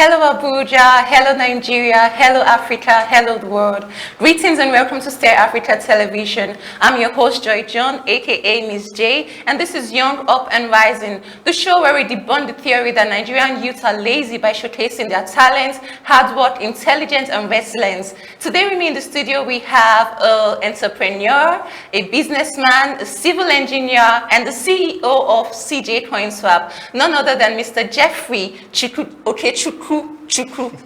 Hello Abuja, hello Nigeria, hello Africa, hello the world. Greetings and welcome to Stare Africa Television. I'm your host Joy John, aka Miss J, and this is Young, Up and Rising, the show where we debunk the theory that Nigerian youth are lazy by showcasing their talents, hard work, intelligence, and resilience. Today with me in the studio we have an entrepreneur, a businessman, a civil engineer, and the CEO of CJ CoinSwap, none other than Mr. Jeffrey Chukwu.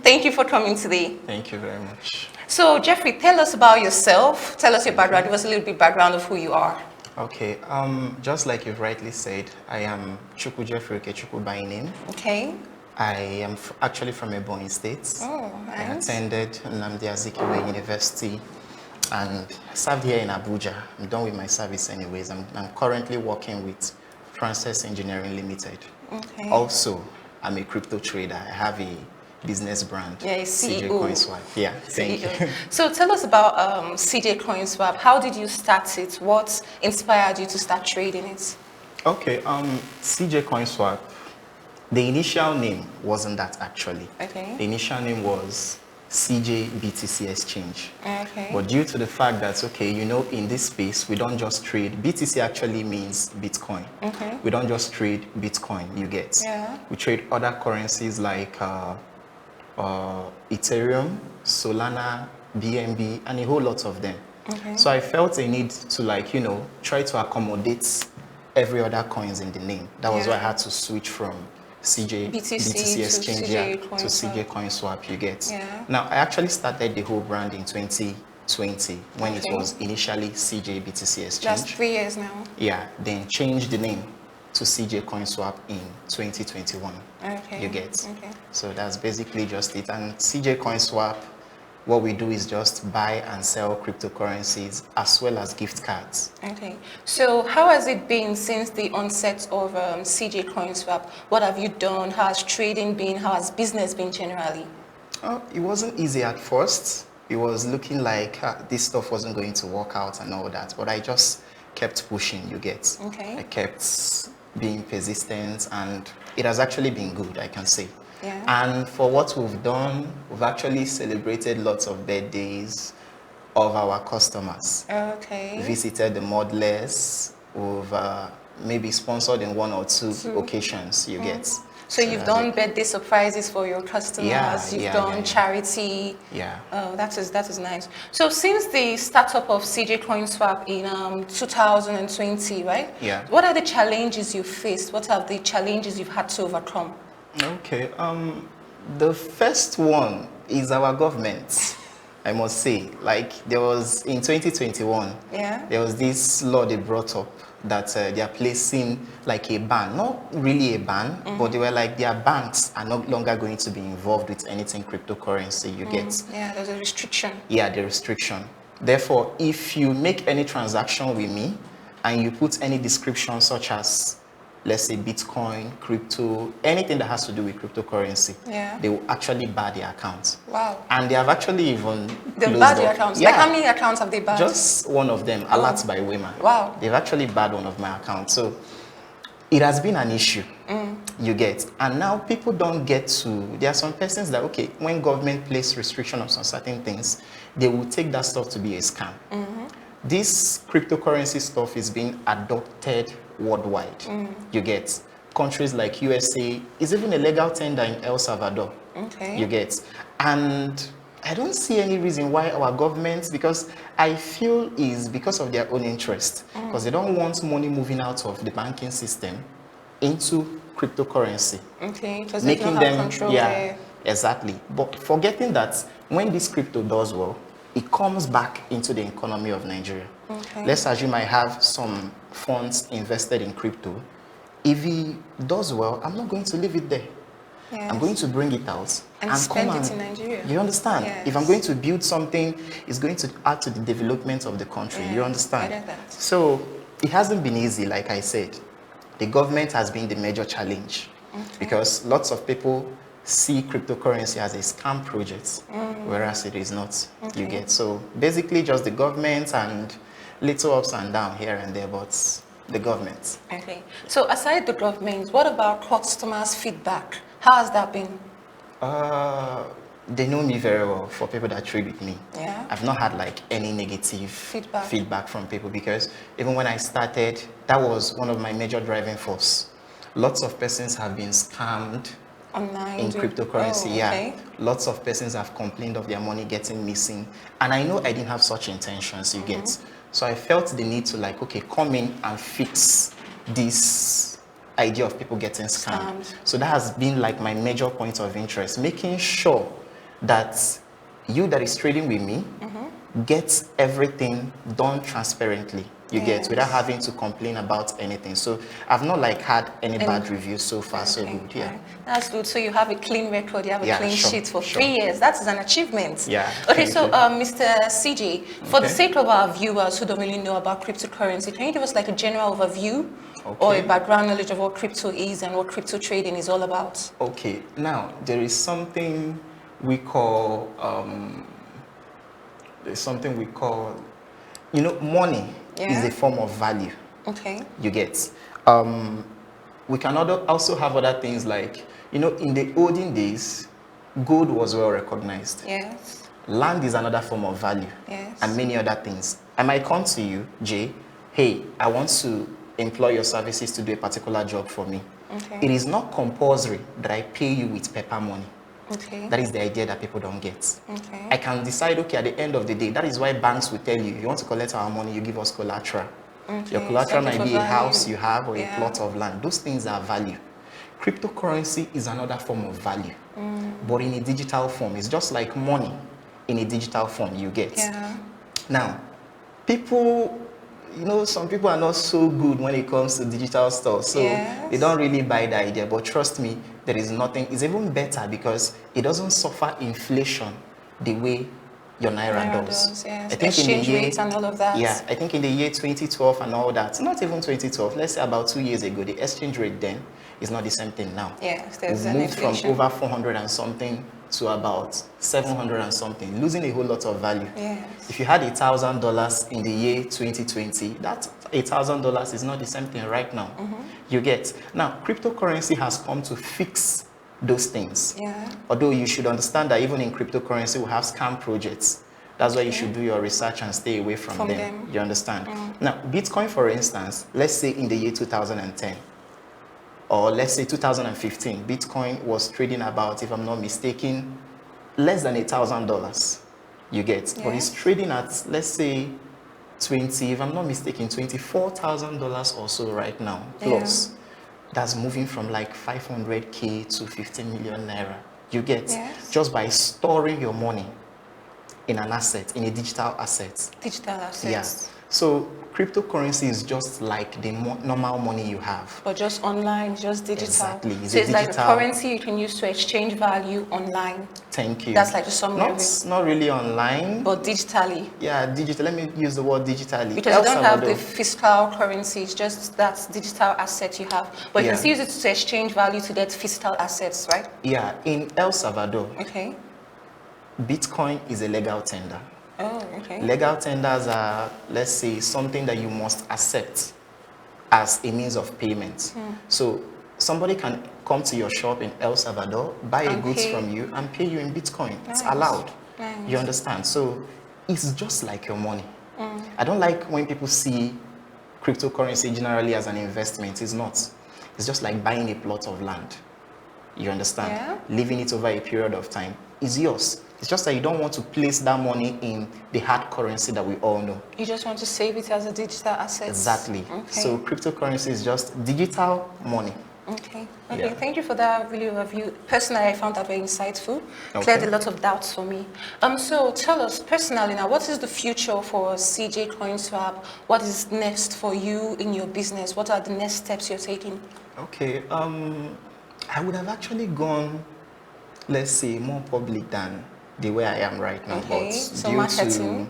Thank you for coming today. Thank you very much. So, Jeffrey, tell us about yourself. Tell us your background. Give us a little bit background of who you are. Okay, just like you've rightly said, I am Chukwu Jeffrey Chukwu by name. Okay. I am actually from Ebonyi State. Oh, nice. I attended Nnamdi Azikiwe University and served here in Abuja. I'm done with my service anyways. I'm currently working with Frances Engineering Limited. Okay. Also, I'm a crypto trader. I have a business brand. Yeah, CJ CEO. CoinSwap. Yeah, thank you. So tell us about CJ CoinSwap. How did you start it? What inspired you to start trading it? Okay, CJ CoinSwap, the initial name wasn't that actually. Okay. The initial name was CJ BTC Exchange. Okay. But due to the fact that, okay, you know, in this space, we don't just trade, BTC actually means Bitcoin. Okay. We don't just trade Bitcoin, you get. Yeah. We trade other currencies like Ethereum, Solana, BNB, and a whole lot of them. Okay. So I felt a need to, like, you know, try to accommodate every other coins in the name. That was why I had to switch from BTC Exchange to CJ CoinSwap, you get. Yeah. Now, I actually started the whole brand in 2020 when it was initially CJ BTC Exchange. That's 3 years now. Yeah, then changed the name to CJ CoinSwap in 2021. Okay. You get. Okay. So that's basically just it. And CJ CoinSwap, what we do is just buy and sell cryptocurrencies as well as gift cards. Okay. So how has it been since the onset of CJ CoinSwap? What have you done? How has trading been? How has business been generally? It wasn't easy at first. It was looking like this stuff wasn't going to work out and all that. But I just kept pushing, you get. Okay. I kept being persistent and it has actually been good, I can say. Yeah. And for what we've done, we've actually celebrated lots of birthdays of our customers. Okay. Visited the modless. We've maybe sponsored in one or two occasions, you get. So you've done birthday surprises for your customers. You've done charity. Yeah. Oh, that is nice. So since the startup of CJ CoinSwap in 2020, right? Yeah. What are the challenges you faced? What are the challenges you've had to overcome? Okay. The first one is our government. I must say, like there was in 2021. Yeah. There was this law they brought up that they are placing like a ban, not really a ban, but they were like their banks are no longer going to be involved with anything cryptocurrency, you get. Yeah, there's a restriction. Yeah, the restriction. Therefore, if you make any transaction with me and you put any description such as, let's say, Bitcoin, crypto, anything that has to do with cryptocurrency, they will actually bar the account. Wow. And they have actually even They've barred the accounts. Yeah. Like how many accounts have they barred? Just one of them, Alerts by Wema. Wow. They've actually barred one of my accounts. So it has been an issue, you get. And now people don't get to, there are some persons that, okay, when government place restriction on some certain things, they will take that stuff to be a scam. This cryptocurrency stuff is being adopted worldwide, you get. Countries like USA, is even a legal tender in El Salvador, you get. And I don't see any reason why our government, because I feel is because of their own interest, because they don't want money moving out of the banking system into cryptocurrency. Okay, because making they don't have them control there. Exactly. But forgetting that when this crypto does well, it comes back into the economy of Nigeria. Okay. Let's assume I have some funds invested in crypto. If it does well, I'm not going to leave it there. Yes. I'm going to bring it out and come spend it in Nigeria. You understand? Yes. If I'm going to build something, it's going to add to the development of the country. You understand? I get that. So it hasn't been easy, like I said. The government has been the major challenge because lots of people see cryptocurrency as a scam project, whereas it is not. You get. So basically just the government and little ups and downs here and there, but the government. Okay. So aside the government, what about customers' feedback? How has that been? They know me very well for people that trade with me. Yeah. I've not had like any negative Feedback. from people because even when I started, that was one of my major driving force. Lots of persons have been scammed Online. in cryptocurrency. Oh, okay. Yeah, lots of persons have complained of their money getting missing, and I know I didn't have such intentions. You get, so I felt the need to like, okay, come in and fix this idea of people getting scammed. So that has been like my major point of interest, making sure that you that is trading with me gets everything done transparently. You get, without having to complain about anything. So I've not like had any bad reviews so far. So good. Yeah, that's good. So you have a clean record, you have a clean sheet for 3 years. That is an achievement. Yeah. Okay, so Mr. CJ, for the sake of our viewers who don't really know about cryptocurrency, can you give us like a general overview or a background knowledge of what crypto is and what crypto trading is all about? Okay, now there is something we call money is a form of value. Okay. You get. We can also have other things like, in the olden days, gold was well recognized. Yes. Land is another form of value. Yes. And many other things. I might come to you, Jay, hey, I want to employ your services to do a particular job for me. Okay. It is not compulsory that I pay you with paper money. Okay. That is the idea that people don't get. Okay. I can decide, okay, at the end of the day, that is why banks will tell you, if you want to collect our money, you give us collateral. Okay. Your collateral might be a house you have or a Yeah. plot of land. Those things are value. Cryptocurrency is another form of value, but in a digital form. It's just like money in a digital form you get. Yeah. Now, people, some people are not so good when it comes to digital stuff, so they don't really buy the idea. But trust me, there is nothing. It's even better because it doesn't suffer inflation the way your Naira does. Yes. I think exchange rates and all of that. Yeah, I think in the year 2012 and all that, not even 2012, let's say about 2 years ago, the exchange rate then is not the same thing now. Yes, there's We've an moved from inflation. over 400 and something to about 700 and something, losing a whole lot of value. Yes. If you had $1,000 in the year 2020, that $1,000 is not the same thing right now. You get. Now, cryptocurrency has come to fix those things. Yeah. Although you should understand that even in cryptocurrency, we have scam projects. That's why you should do your research and stay away from them. You understand? Now, Bitcoin, for instance, let's say in the year 2010, or let's say 2015, Bitcoin was trading about, if I'm not mistaken, less than $1,000. You get. But it's trading at, let's say, if I'm not mistaken, $24,000 or so right now. Plus, that's moving from like 500K to 15 million naira. You get. Just by storing your money in an asset, in a digital asset. Digital assets. Yeah. So cryptocurrency is just like the normal money you have. But just online, just digital. Exactly. So it's like a currency you can use to exchange value online. Thank you. That's like the summary of it. Not really online. But digitally. Yeah, digital. Let me use the word digitally. Because you don't have the physical currency, it's just that digital asset you have. But you can still use it to exchange value to get physical assets, right? Yeah, in El Salvador, Bitcoin is a legal tender. Oh, okay. Legal tenders are, let's say, something that you must accept as a means of payment. So somebody can come to your shop in El Salvador, buy a goods from you, and pay you in Bitcoin. It's allowed. You understand? So it's just like your money. I don't like when people see cryptocurrency generally as an investment. It's not. It's just like buying a plot of land. You understand? Living it over a period of time. It's yours. It's just that you don't want to place that money in the hard currency that we all know. You just want to save it as a digital asset. Exactly. So cryptocurrency is just digital money. Okay. Thank you for that video overview. Personally, I found that very insightful. Cleared a lot of doubts for me. So tell us personally now, what is the future for CJ CoinSwap? What is next for you in your business? What are the next steps you're taking? Okay. I would have actually gone, let's say, more public than the way I am right now. But so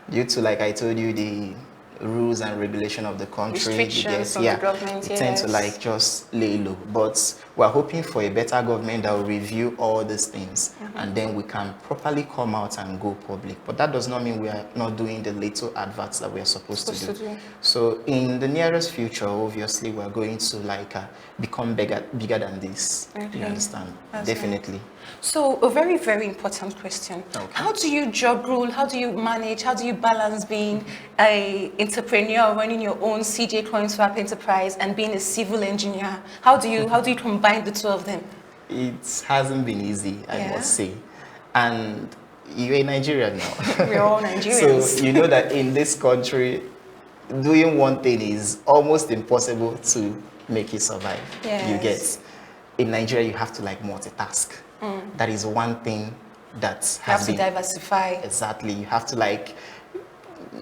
due to, like I told you, the rules and regulation of the country, restrictions from the government, tend to like just lay low. But we're hoping for a better government that will review all these things, and then we can properly come out and go public. But that does not mean we are not doing the little adverts that we are supposed to do. So in the nearest future, obviously, we're going to become bigger than this. You understand? That's Definitely. Right. So a very, very important question. Okay. How do you juggle, how do you manage, how do you balance being an entrepreneur, running your own CJ CoinSwap enterprise, and being a civil engineer? How do you combine the two of them? It hasn't been easy, I must say. And you're a Nigerian now. We're all Nigerians. So you know that in this country, doing one thing is almost impossible to make it survive. Yes. You get. In Nigeria, you have to multitask. That is one thing that has been... You have to diversify. Exactly. You have to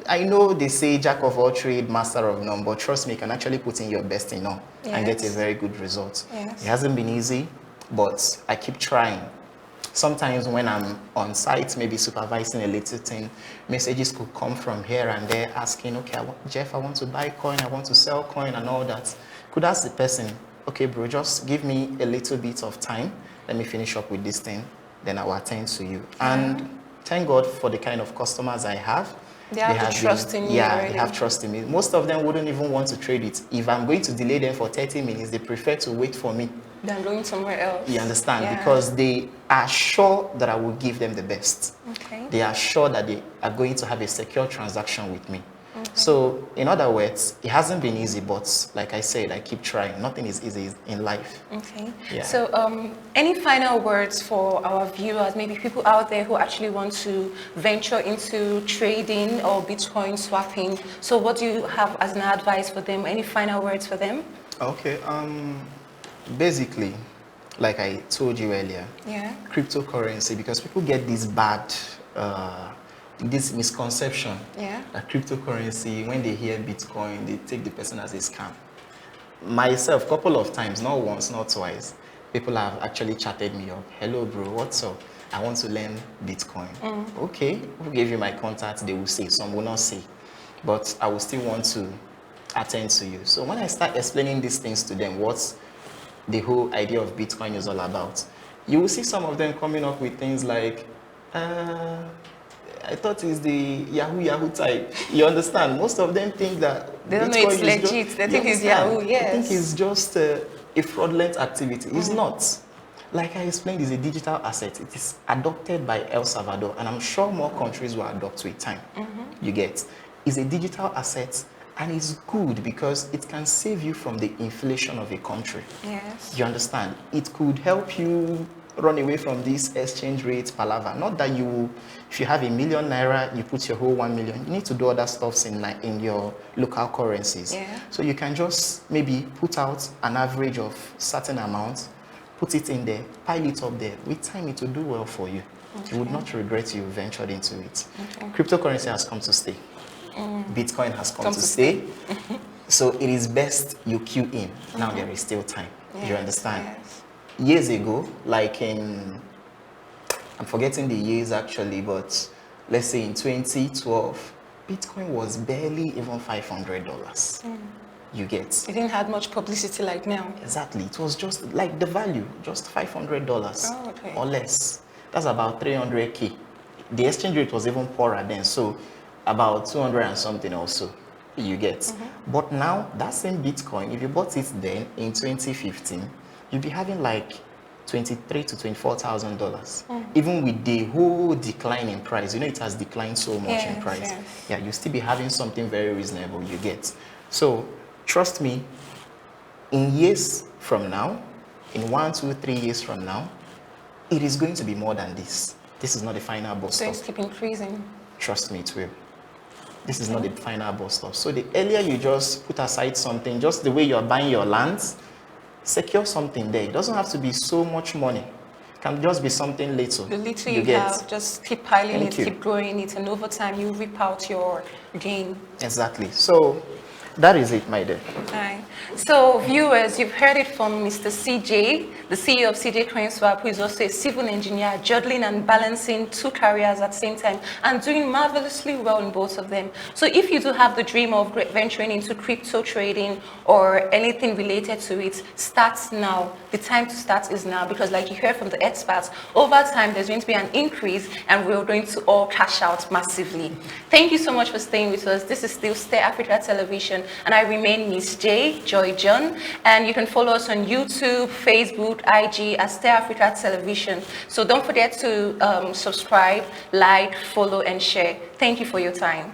I know they say jack of all trade, master of none, but trust me, you can actually put in your best in all and get a very good result. Yes. It hasn't been easy, but I keep trying. Sometimes when I'm on site, maybe supervising a little thing, messages could come from here and there asking, okay, Jeff, I want to buy coin, I want to sell coin and all that. Could ask the person, okay, bro, just give me a little bit of time. Let me finish up with this thing, then I will attend to you. And thank God for the kind of customers I have. They have trust in you. Yeah, they have trust in me. Most of them wouldn't even want to trade it. If I'm going to delay them for 30 minutes, they prefer to wait for me. Than going somewhere else. You understand? Yeah. Because they are sure that I will give them the best. Okay. They are sure that they are going to have a secure transaction with me. So, in other words, it hasn't been easy, but like I said, I keep trying. Nothing is easy in life. Okay. Yeah. So, any final words for our viewers, maybe people out there who actually want to venture into trading or Bitcoin swapping? So, what do you have as an advice for them? Any final words for them? Okay. Basically, like I told you earlier, cryptocurrency, because people get this bad... this misconception that cryptocurrency, when they hear Bitcoin, they take the person as a scam. Myself, couple of times, not once, not twice, people have actually chatted me up. Hello, bro, what's up? I want to learn Bitcoin. Okay, who gave you my contact? They will say, some will not say. But I will still want to attend to you. So when I start explaining these things to them, what the whole idea of Bitcoin is all about, you will see some of them coming up with things like, I thought it's the Yahoo type. You understand? Most of them think that they don't know it's legit. They think it's Yahoo. Yes. They think it's just a fraudulent activity. It's not. Like I explained, it's a digital asset. It is adopted by El Salvador, and I'm sure more countries will adopt with time. You get? It's a digital asset, and it's good because it can save you from the inflation of a country. Yes. You understand? It could help you run away from this exchange rate palaver. Not that you, if you have ₦1 million, you put your whole 1 million. You need to do other stuffs in your local currencies. Yeah. So you can just maybe put out an average of certain amount, put it in there, pile it up there. With time, it will do well for you. You would not regret you ventured into it. Cryptocurrency has come to stay. Bitcoin has come to stay. So it is best you queue in. Now there is still time. You understand? Yes. Years ago, like in, I'm forgetting the years actually, but let's say in 2012, Bitcoin was barely even $500. You get? It didn't have much publicity like now. Exactly. It was just like the value, just $500 or less. That's about 300K. The exchange rate was even poorer then, so about 200 and something also. You get? But now, that same Bitcoin, if you bought it then in 2015, you'll be having like $23,000 to $24,000. Even with the whole decline in price, you know it has declined so much in price. Yeah, you'll still be having something very reasonable, you get. So trust me, in years from now, in 1, 2, 3 years from now, it is going to be more than this. This is not the final bus stop. So it's keep increasing. Trust me, it will. This is not the final bus stop. So the earlier you just put aside something, just the way you're buying your lands, secure something there. It doesn't have to be so much money. It can just be something little. The little you have, just keep piling it, keep growing it, and over time you reap out your gain. Exactly. So that is it, my dear. Right. So, viewers, you've heard it from Mr. CJ, the CEO of CJ CoinSwap, who is also a civil engineer, juggling and balancing two careers at the same time and doing marvelously well in both of them. So, if you do have the dream of venturing into crypto trading or anything related to it, start now. The time to start is now, because like you heard from the experts, over time there's going to be an increase and we're going to all cash out massively. Thank you so much for staying with us. This is still Stay Africa Television, and I remain Miss J, Joy John, and you can follow us on YouTube, Facebook, IG at Stay Africa Television. So don't forget to subscribe, like, follow, and share. Thank you for your time.